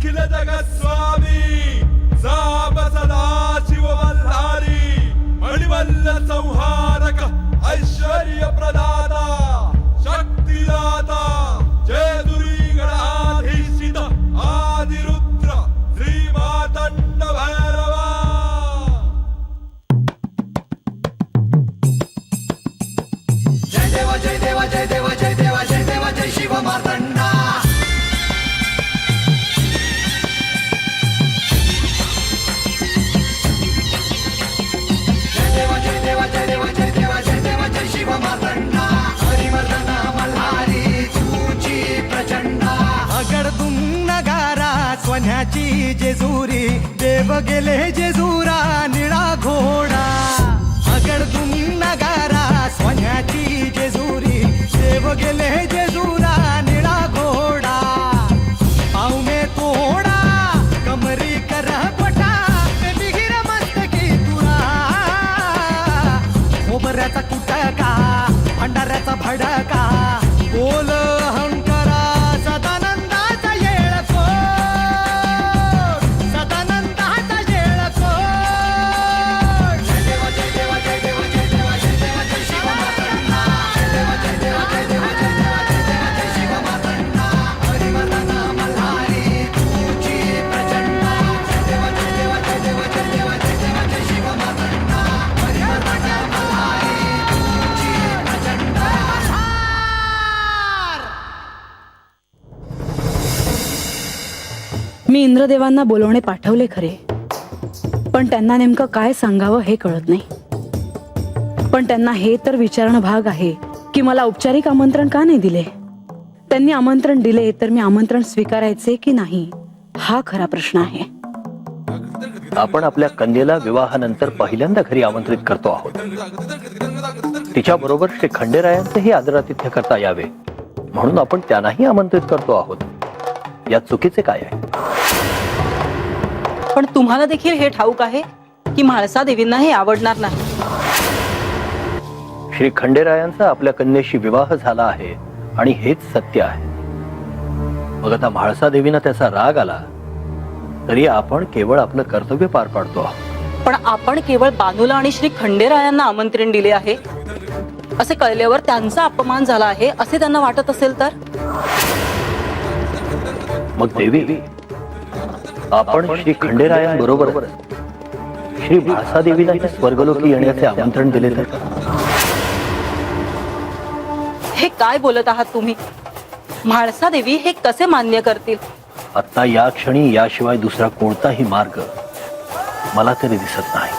अखिल जगस्वामी साप सदा शिव मल्हारी मणिमल्ल संहारक ऐश्वर्य प्रदाता शक्तिदाता जय दुरी गणाधीशित आदिरुद्र श्री मातंड भैरवा. जय देवा जय देवा जय देवा जय देवा जय देवा जय शिव मार्तंडा. जय देवा जय देवा जय देवा जय देवा जय देवा जय शिव मार्तंडा. हरिमर्दना मल्हारी तुझी प्रचंडा. अगडदुम नगारा सोन्याची जेजुरी देव गेले जेजुरा निळा घोडा. अगडदुम नगारा सोन्याची जेजुरी देव गेले जेजुरा निळा घोडा. पावमे तोडा कमरी कर पटा बिगिर मस्तकी तुरा. खोबऱ्याचा कुटका भंडाऱ्याचा भडका बोल अहंकारा सदानंदाचा येळको सदानंदाचा येळको. जय देवा जय देवा जय देवा जय देवा जय देवा जय शिव मार्तंडा. जय देवा जय देवा जय देवा जय देवा जय देवा जय शिव मार्तंडा. हरिमर्दना मल्हारी तुझी प्रचंडा. जय देवा जय देवा जय देवा जय देवा जय देवा जय शिव मार्तंडा. हरिमर्दना मल्हारी तुझी प्रचंडा. मी इंद्रदेवांना बोलवणे पाठवले खरे, पण त्यांना नेमकं काय सांगावं हे कळत नाही. पण त्यांना हे तर विचारणं भाग आहे की मला औपचारिक आमंत्रण का नाही दिले. त्यांनी आमंत्रण दिले तर मी आमंत्रण स्वीकारायचे की नाही हा खरा प्रश्न आहे. आपण आपल्या कन्येला विवाहानंतर पहिल्यांदा घरी आमंत्रित करतो आहोत. तिच्या बरोबर श्री खंडेरायांचेही आदरातिथ्य करता यावे म्हणून आपण त्यांनाही आमंत्रित करतो आहोत. यात चुकीचे काय आहे? पण तुम्हाला देखील हे ठाऊक आहे की म्हाळसा देवींना हे आवडणार नाही. श्री खंडेरायांचा आपल्या कन्येशी विवाह झाला आहे आणि हेच सत्य आहे. मग आता म्हाळसा देवींना त्याचा राग आला तरी आपण केवळ आपलं कर्तव्य पार पाडतो आहोत. पण आपण केवळ बानूला आणि श्री खंडेरायांना आमंत्रण दिले आहे असे कळल्यावर त्यांचा अपमान झाला आहे असे त्यांना वाटत असेल तर मग देवी आपण श्री खंडेरायांबरोबर श्री म्हाळसा देवीला स्वर्गलोकी येण्याचे आमंत्रण दिले तर? हे काय बोलत आहात तुम्ही? म्हाळसा देवी हे कसे मान्य करतील? आता या क्षणी याशिवाय दुसरा कोणताही मार्ग मला तरी दिसत नाही.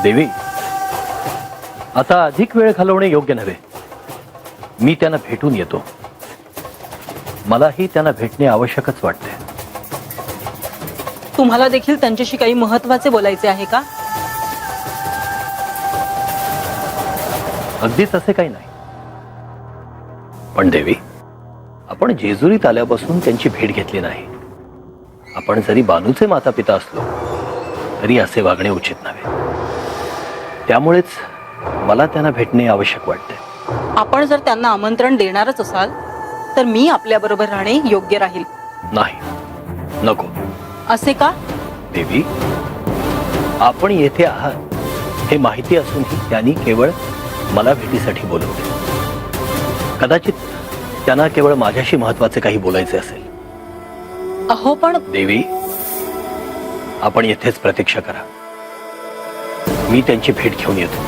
देवी आता अधिक वेळ घालवणे योग्य नव्हे. मी त्यांना भेटून येतो. मलाही त्यांना भेटणे आवश्यकच वाटते. तुम्हाला देखील त्यांच्याशी काही महत्वाचे बोलायचे आहे का? अगदीच असे काही नाही. पण देवी आपण जेजुरीत आल्यापासून त्यांची भेट घेतली नाही. आपण जरी बानूचे माता पिता असलो तरी असे वागणे उचित नव्हे. त्यामुळेच मला त्यांना भेटणे आवश्यक वाटते. आपण जर त्यांना आमंत्रण देणारच असाल तर मी आपल्या बरोबर राहणे योग्य राहील. नाही, नको. असे का? देवी आपण येथे आहात हे माहिती असूनही त्यांनी केवळ मला भेटीसाठी बोलवले. कदाचित त्यांना केवळ माझ्याशी महत्वाचे काही बोलायचे असेल. अहो पण देवी आपण येथेच प्रतीक्षा करा. मी त्यांची भेट घेऊन येतो.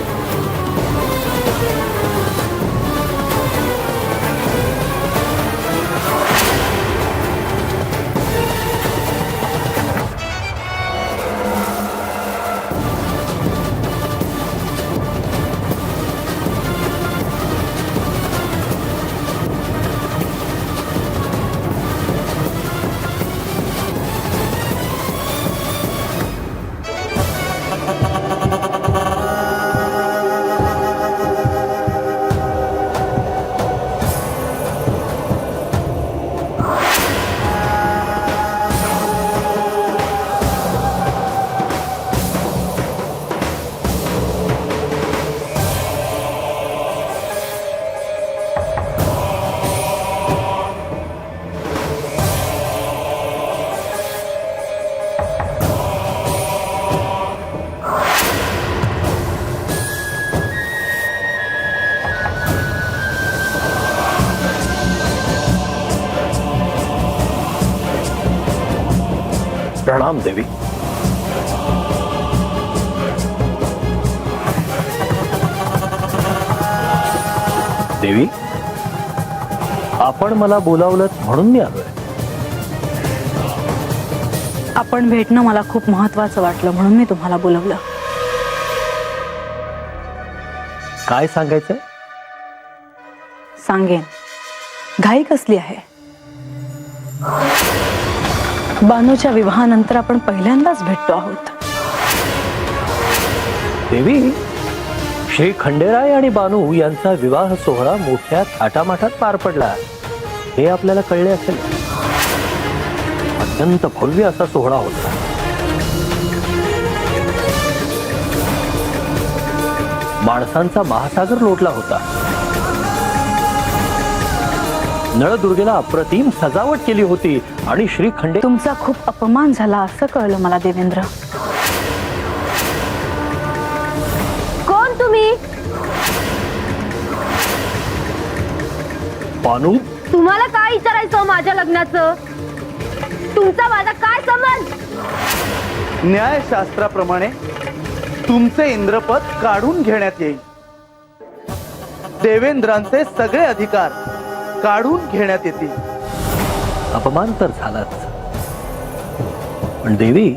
प्रणाम देवी. देवी, आपण मला बोलावलं म्हणून मी आलोय. आपण भेटणं मला खूप महत्वाचं वाटलं म्हणून मी तुम्हाला बोलवलं. काय सांगायचंय? सांगेन. घाई कसली आहे? बानूच्या विवाहानंतर आपण पहिल्यांदाच भेटतो आहोत. देवी, श्री खंडेराय आणि बानू यांचा विवाह सोहळा मोठ्या थाटामाटात पार पडला हे आपल्याला कळले असेल. अत्यंत भव्य असा सोहळा होता. माणसांचा महासागर लोटला होता. नळदुर्गेला अप्रतिम सजावट केली होती आणि श्री खंडे. तुमचा खूप अपमान झाला असं कळलं मला देवेंद्र. कोण तुम्ही? बानू, तुम्हाला काय विचारायचं माझ्या लग्नाचं? तुमचा माझा काय संबंध? न्यायशास्त्राप्रमाणे तुमचे इंद्रपद काढून घेण्यात येईल. देवेंद्रांचे सगळे अधिकार काढून घेण्यात येतील. अपमान तर झालाच, पण देवी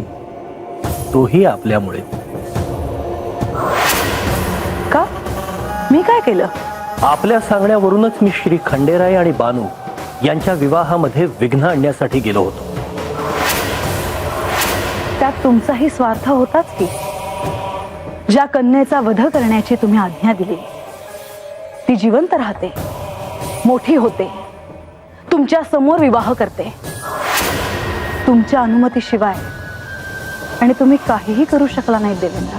तोही आपल्यामुळे. का? मी काय केलं? आपल्या सांगण्यावरूनच मी श्री खंडेराय आणि बानू यांच्या विवाहामध्ये विघ्न आणण्यासाठी गेलो होतो. त्यात तुमचाही स्वार्थ होताच की. ज्या कन्येचा वध करण्याची तुम्ही आज्ञा दिली ती जिवंत राहते, मोठी होते, तुमच्या समोर विवाह करते तुमच्या अनुमतीशिवाय, आणि तुम्ही काहीही करू शकला नाही देवेंद्र.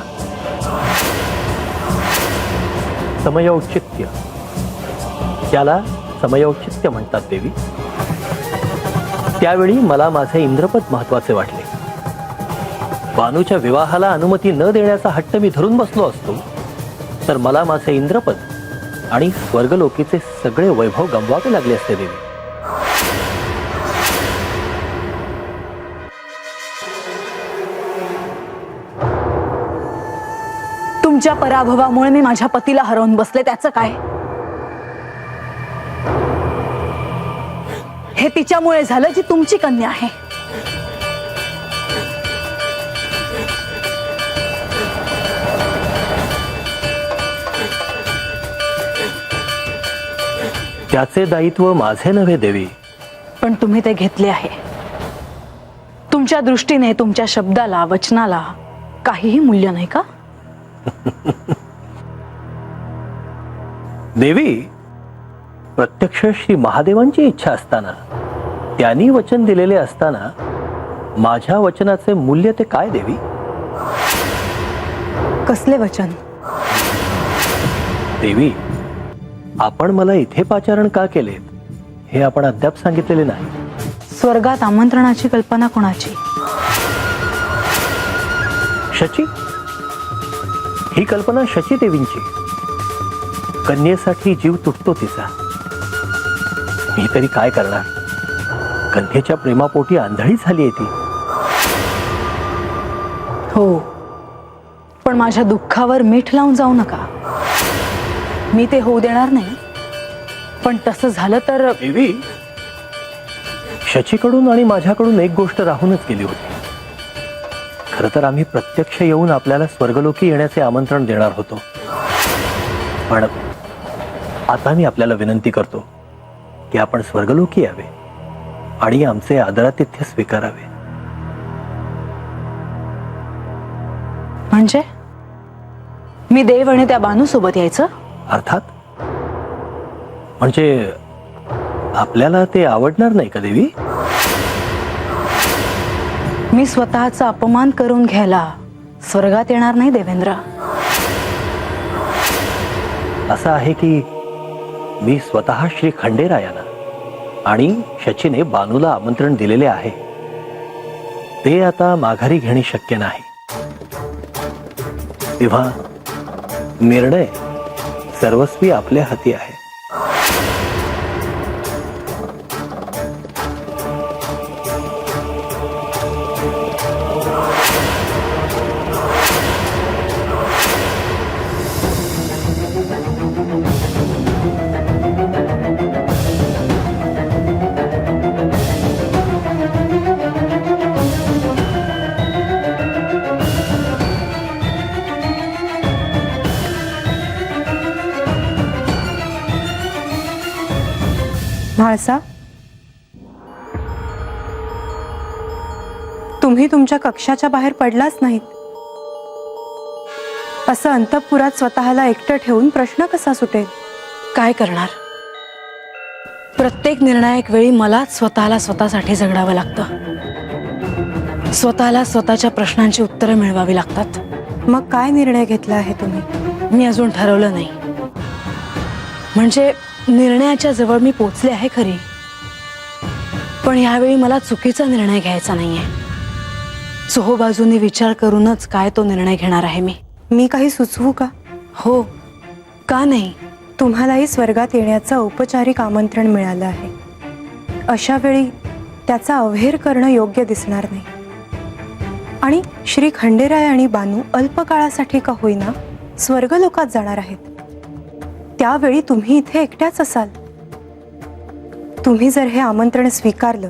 समयौचित्य, त्याला समयौचित्य म्हणतात देवी. त्यावेळी मला माझे इंद्रपद महत्वाचे वाटले. बानूच्या विवाहाला अनुमती न देण्याचा हट्ट मी धरून बसलो असतो तर मला माझे इंद्रपद आणि स्वर्गलोकीचे सगळे वैभव गमवावे लागले असते देवी. तुमच्या पराभवामुळे मी माझ्या पतीला हरवून बसले, त्याचं काय? हे तिच्यामुळे झालं जी तुमची कन्या आहे. त्याचे दायित्व माझे नव्हे देवी. पण तुम्ही ते घेतले आहे. तुमच्या दृष्टीने तुमच्या शब्दाला, वचनाला काहीही मूल्य नाही का? देवी, प्रत्यक्ष श्री महादेवांची इच्छा असताना, त्यांनी वचन दिलेले असताना माझ्या वचनाचे मूल्य ते काय देवी? कसले वचन? देवी, आपण मला इथे पाचारण का केले हे आपण अद्याप सांगितलेले नाही. स्वर्गात आमंत्रणाची कल्पना कोणाची? शची, ही कल्पना शची देवींची. कन्येसाठी जीव तुटतो तिचा. मी तरी काय करणार? कन्येच्या प्रेमापोटी आंधळी झाली आहे ती. हो, पण माझ्या दुःखावर मीठ लावून जाऊ नका. मी ते होऊ देणार नाही. पण तसं झालं तर देवी, शचीकडून आणि माझ्याकडून एक गोष्ट राहूनच गेली होती. खरं तर आम्ही प्रत्यक्ष येऊन आपल्याला स्वर्गलोकी येण्याचे आमंत्रण देणार होतो. पण आता मी आपल्याला विनंती करतो की आपण स्वर्गलोकी यावे आणि आमचे आदरातिथ्य स्वीकारावे. म्हणजे मी देव आणि त्या बानू सोबत यायचं? अर्थात. म्हणजे आपल्याला ते आवडणार नाही का देवी? मी स्वतःचा अपमान करून घ्यायला स्वर्गात येणार नाही देवेंद्र. असं आहे की मी स्वतः श्री खंडेरायाला आणि शचीने बानूला आमंत्रण दिलेले आहे. ते आता माघारी घेणे शक्य नाही. तेव्हा निर्णय सर्वस्वी आपल्या हाती आहे. म्हाळसा, तुम्ही तुमच्या कक्षाच्या बाहेर पडलाच नाहीत. असं अंतःपुरात स्वतःला एकटं ठेवून प्रश्न कसा सुटेल? काय करणार, प्रत्येक निर्णायक वेळी मलाच स्वतःला स्वतःसाठी झगडावं लागतं. स्वतःला स्वतःच्या प्रश्नांची उत्तरं मिळवावी लागतात. मग काय निर्णय घेतला आहे तुम्ही? मी अजून ठरवलं नाही. म्हणजे निर्णयाच्या जवळ मी पोचले आहे खरी, पण यावेळी मला चुकीचा निर्णय घ्यायचा नाहीये. चोहोबाजूने विचार करूनच काय तो निर्णय घेणार आहे मी. मी काही सुचवू का? हो, का नाही. तुम्हालाही स्वर्गात येण्याचं औपचारिक आमंत्रण मिळालं आहे. अशा वेळी त्याचा अवहेर करणं योग्य दिसणार नाही. आणि श्री खंडेराय आणि बानू अल्पकाळासाठी का होईना स्वर्गलोकात जाणार आहेत. त्यावेळी तुम्ही इथे एकट्याच असाल. तुम्ही जर हे आमंत्रण स्वीकारलं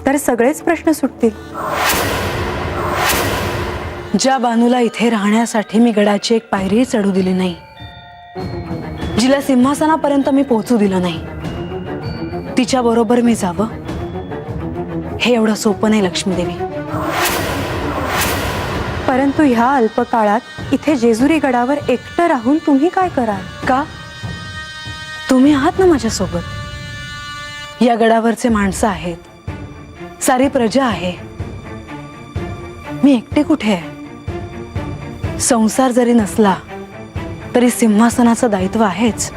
तर सगळेच प्रश्न सुटतील. ज्या बानूला इथे राहण्यासाठी मी गडाची एक पायरीही चढू दिली नाही, जिला सिंहासनापर्यंत मी पोहोचू दिलं नाही, तिच्या बरोबर मी जावं हे एवढं सोपं नाही लक्ष्मीदेवी. परंतु ह्या अल्पकाळात इथे जेजुरी गडावर एकटं राहून तुम्ही काय कराल? का? तुम्ही आहात ना माझ्यासोबत. या गडावरचे माणसं आहेत, सारी प्रजा आहे. मी एकटे कुठे आहे? संसार जरी नसला तरी सिंहासनाचं दायित्व आहेच.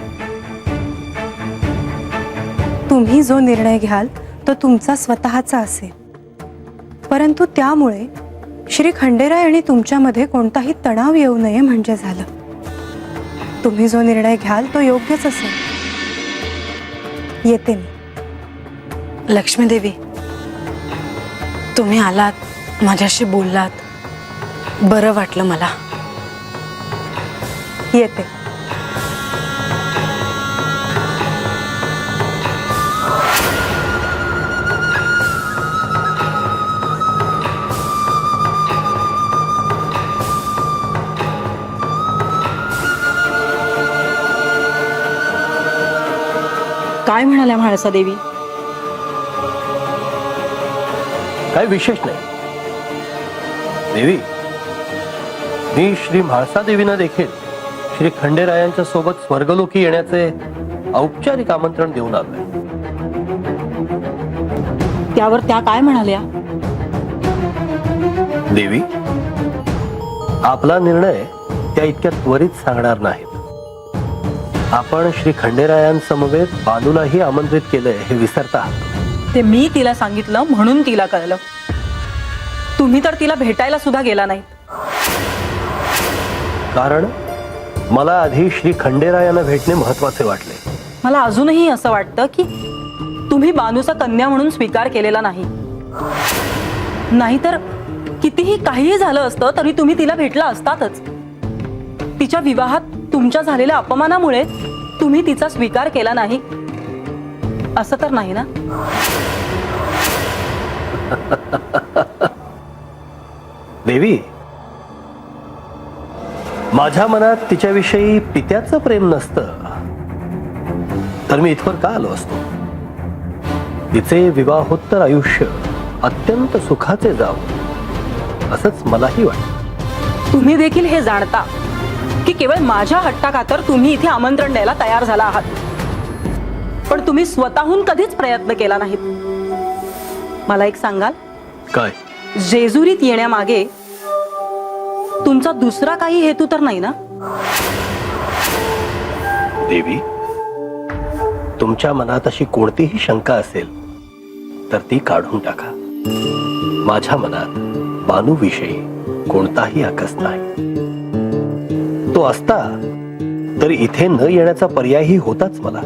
तुम्ही जो निर्णय घ्याल तो तुमचा स्वतःचा असेल, परंतु त्यामुळे श्री खंडेराय आणि तुमच्यामध्ये कोणताही तणाव येऊ नये म्हणजे झालं. तुम्ही जो निर्णय घ्याल तो योग्यच असेल. येते मी. लक्ष्मीदेवी, तुम्ही आलात, माझ्याशी बोललात, बरं वाटलं मला. येते. काय म्हणाल्या म्हाळसा देवी? काय विशेष नाही देवी. मी श्री म्हाळसा देवींना देखील श्री खंडेरायांच्या सोबत स्वर्गलोकी येण्याचे औपचारिक आमंत्रण देऊन आलोय. त्यावर त्या काय म्हणाल्या? देवी, आपला निर्णय त्या इतक्या त्वरित सांगणार नाहीत. आपण श्री खंडेरायांसमवेत बानूलाही आमंत्रित केलंय हे विसरता. ते मी तिला सांगितलं म्हणून तिला कळलं. तुम्ही तर तिला भेटायला सुद्धा गेला नाही. कारण मला आधी श्री खंडेरायांना भेटणे महत्वाचे वाटले. मला अजूनही असं वाटतं की तुम्ही बानूचा कन्या म्हणून स्वीकार केलेला नाही. नाहीतर कितीही काहीही झालं असतं तरी तुम्ही तिला भेटला असतातच. तिच्या विवाहात तुमच्या झालेल्या अपमानामुळे तुम्ही तिचा स्वीकार केला नाही असं तर नाही ना? देवी, माझ्या मनात तिच्याविषयी पित्याचं प्रेम नसतं तर मी इथवर का आलो असतो. तिचे विवाहोत्तर आयुष्य अत्यंत सुखाचे जावं असंच मलाही वाटतं. तुम्ही देखील हे जाणता की केवळ माझ्या हट्टाखातर तुम्ही इथे आमंत्रण द्यायला तयार झाला आहात, पण तुम्ही स्वतःहून कधीच प्रयत्न केला नाहीत. मला एक सांगाल, काय? जेजुरीत येण्यामागे तुमचा दुसरा काही हेतू तर नाही ना? देवी, तुमच्या मनात अशी कोणतीही शंका असेल तर ती काढून टाका. माझ्या मनात बानूविषयी कोणताही आकस नाही. तो असता तरी इथे न येण्याचा पर्यायही होताच मला.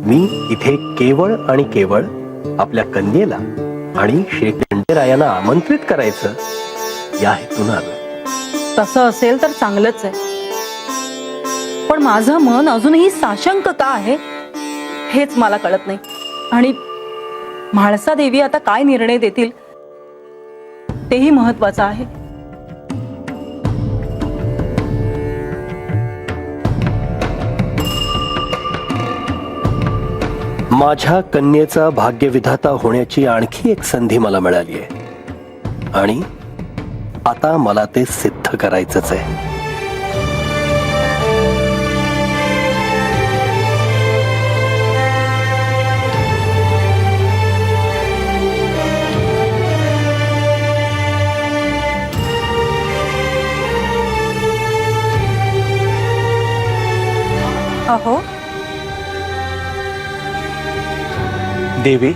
मी इथे केवळ आणि केवळ आपल्या कन्येला आणि श्री खंडेरायांना आमंत्रित करायचं या हेतून आलो. तसं असेल तर चांगलंच आहे, पण माझं मन अजूनही साशंक का आहे हेच मला कळत नाही. आणि म्हाळसा देवी आता काय निर्णय देतील तेही महत्वाचं आहे. माझ्या कन्येचा भाग्यविधाता होण्याची आणखी एक संधी मला मिळाली आहे आणि आता मला ते सिद्ध करायचंच आहे. अहो देवी,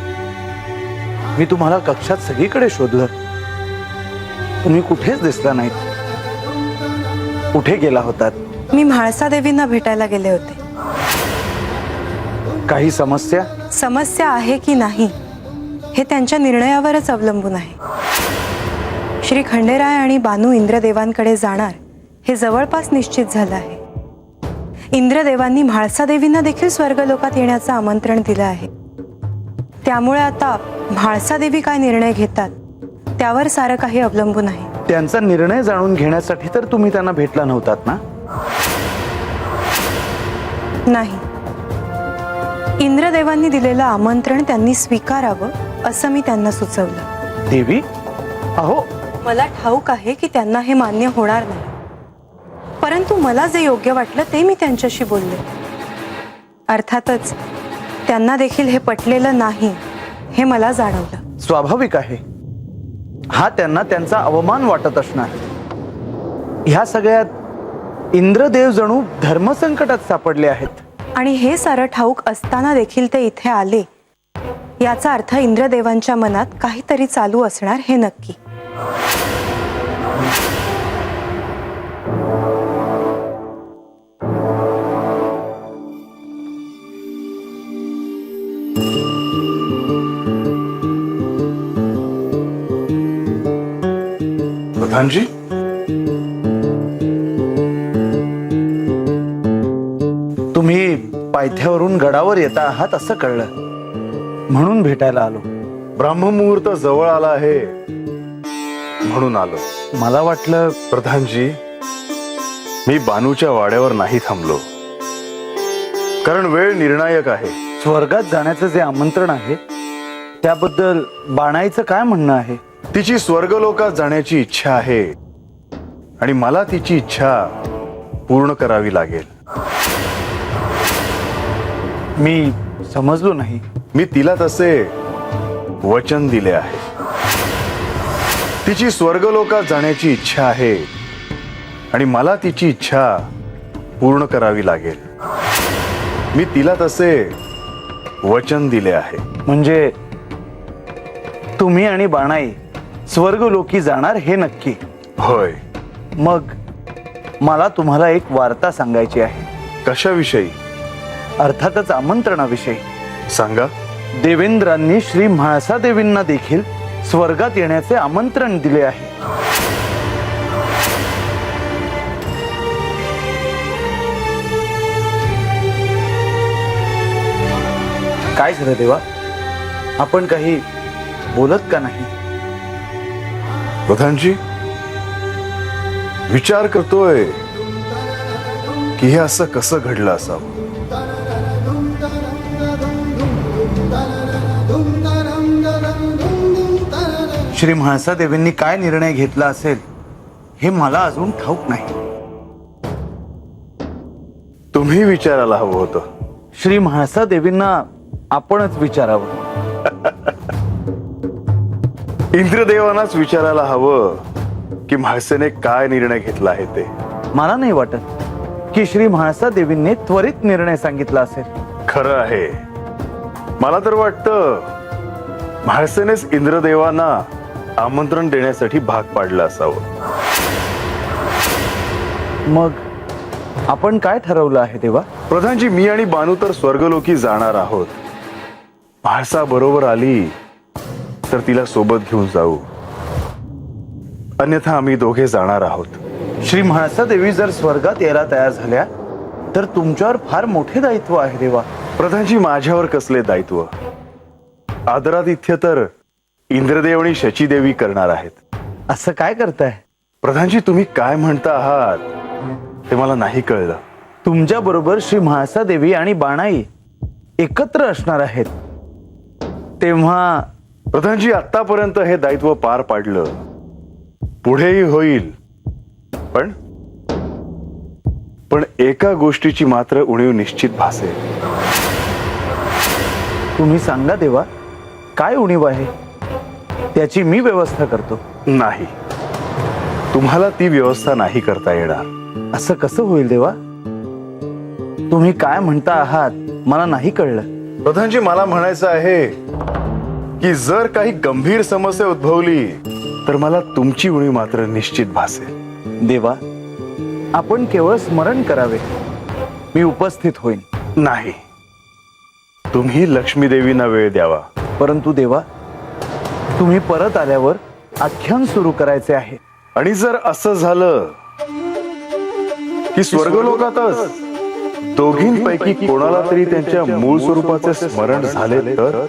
मी तुम्हाला कक्षात सगळीकडे शोधलं, तुम्ही कुठेच दिसला नाहीत. कुठे गेला होतात? मी म्हाळसा देवींना भेटायला गेले होते. काही समस्या? समस्या आहे की नाही हे त्यांच्या निर्णयावरच अवलंबून आहे. श्री खंडेराय आणि बानू इंद्रदेवांकडे जाणार हे जवळपास निश्चित झालं आहे. इंद्रदेवांनी म्हाळसा देवींना देखील स्वर्गलोकात येण्याचं आमंत्रण दिलं आहे. त्यामुळे आता म्हाळसा देवी काय निर्णय घेतात त्यावर सारं काही अवलंबून आहे. त्यांचा निर्णय जाणून घेण्यासाठी तर तुम्ही त्यांना भेटला नव्हतात ना? नाही, इंद्रदेवांनी दिलेलं आमंत्रण त्यांनी स्वीकारावं असं मी त्यांना सुचवलं. देवी, अहो मला ठाऊक आहे की त्यांना हे मान्य होणार नाही, परंतु मला जे योग्य वाटलं ते मी त्यांच्याशी बोलले. अर्थातच त्यांना देखील हे पटलेलं नाही हे मला जाणवलं. स्वाभाविक आहे, हा त्यांना त्यांचा अवमान वाटत असणार. ह्या सगळ्यात इंद्रदेव जणू धर्मसंकटात सापडले आहेत. आणि हे सारं ठाऊक असताना देखील ते इथे आले, याचा अर्थ इंद्रदेवांच्या मनात काहीतरी चालू असणार हे नक्की. प्रधानजी, तुम्ही पायथ्यावरून गडावर येता आहात असं कळलं, म्हणून भेटायला आलो. ब्राह्ममुहूर्त जवळ आला आहे म्हणून आलो. मला वाटलं प्रधानजी, मी बानूच्या वाड्यावर नाही थांबलो, कारण वेळ निर्णायक आहे. स्वर्गात जाण्याचं जे आमंत्रण आहे त्याबद्दल बाणाईचं काय म्हणणं आहे? तिची स्वर्गलोकात जाण्याची इच्छा आहे आणि मला तिची इच्छा पूर्ण करावी लागेल. मी समजलो नाही. मी तिला तसे वचन दिले आहे. तिची स्वर्गलोकात जाण्याची इच्छा आहे आणि मला तिची इच्छा पूर्ण करावी लागेल. मी तिला तसे वचन दिले आहे. म्हणजे तुम्ही आणि बाणाई स्वर्गलोकी जाणार हे नक्की? होय. मग मला तुम्हाला एक वार्ता सांगायची आहे. कशाविषयी? अर्थातच आमंत्रणाविषयी. सांगा. देवेंद्रांनी श्री म्हाळसा देवींना देखील स्वर्गात येण्याचे आमंत्रण दिले आहे. काय झालं देवा, आपण काही बोलत का नाही? प्रधानजी, विचार करतोय की हे असं कसं घडलं असावं. श्री म्हाळसा देवींनी काय निर्णय घेतला असेल हे मला अजून ठाऊक नाही. तुम्ही विचारायला हवं होतं. श्री म्हाळसा देवींना आपणच विचारावं. इंद्रदेवांनाच विचारायला हवं की म्हाळसेने काय निर्णय घेतला आहे ते. मला नाही वाटत की श्री म्हाळसा देवींनी त्वरित निर्णय सांगितला असेल. खरं आहे. मला तर वाटतं म्हाळसेनेच इंद्रदेवांना आमंत्रण देण्यासाठी भाग पाडलं असावं. मग आपण काय ठरवलं आहे देवा? प्रधानजी, मी आणि बानू तर स्वर्गलोकी जाणार आहोत. म्हाळसा बरोबर आली तर तिला सोबत घेऊन जाऊ, अन्यथा आम्ही दोघे जाणार आहोत. श्री म्हाळसा देवी जर स्वर्गात यायला तयार झाल्या तर तुमच्यावर फार मोठे दायित्व आहे देवा. प्रधानजी, माझ्यावर कसले दायित्व? आदरातिथ्य तर इंद्रदेव आणि शचीदेवी करणार आहेत. असं काय करताय? प्रधानजी, तुम्ही काय म्हणता आहात ते मला नाही कळलं. तुमच्या बरोबर श्री म्हाळसा देवी आणि बाणाई एकत्र असणार आहेत तेव्हा प्रधानजी, आतापर्यंत हे दायित्व पार पाडलं, पुढेही होईल. पण एका गोष्टीची मात्र उणीव निश्चित भासेल. तुम्ही सांगा देवा, काय उणीव आहे? त्याची मी व्यवस्था करतो. नाही, तुम्हाला ती व्यवस्था नाही करता येणार. असं कसं होईल देवा? तुम्ही काय म्हणता आहात मला नाही कळलं. प्रधानजी, मला म्हणायचं आहे की जर काही गंभीर समस्या उद्भवली तर मला तुमची उणीव मात्र निश्चित भासेल. देवा, आपण केवळ स्मरण करावे, मी उपस्थित होईन. नाही, तुम्ही लक्ष्मी देवींना वेळ द्यावा. परंतु देवा, तुम्ही परत आल्यावर आख्यान सुरू करायचे आहे. आणि जर असं झालं की स्वर्गलोकातच दोघींपैकी कोणाला तरी त्यांच्या मूळ स्वरूपाचे स्मरण झाले तर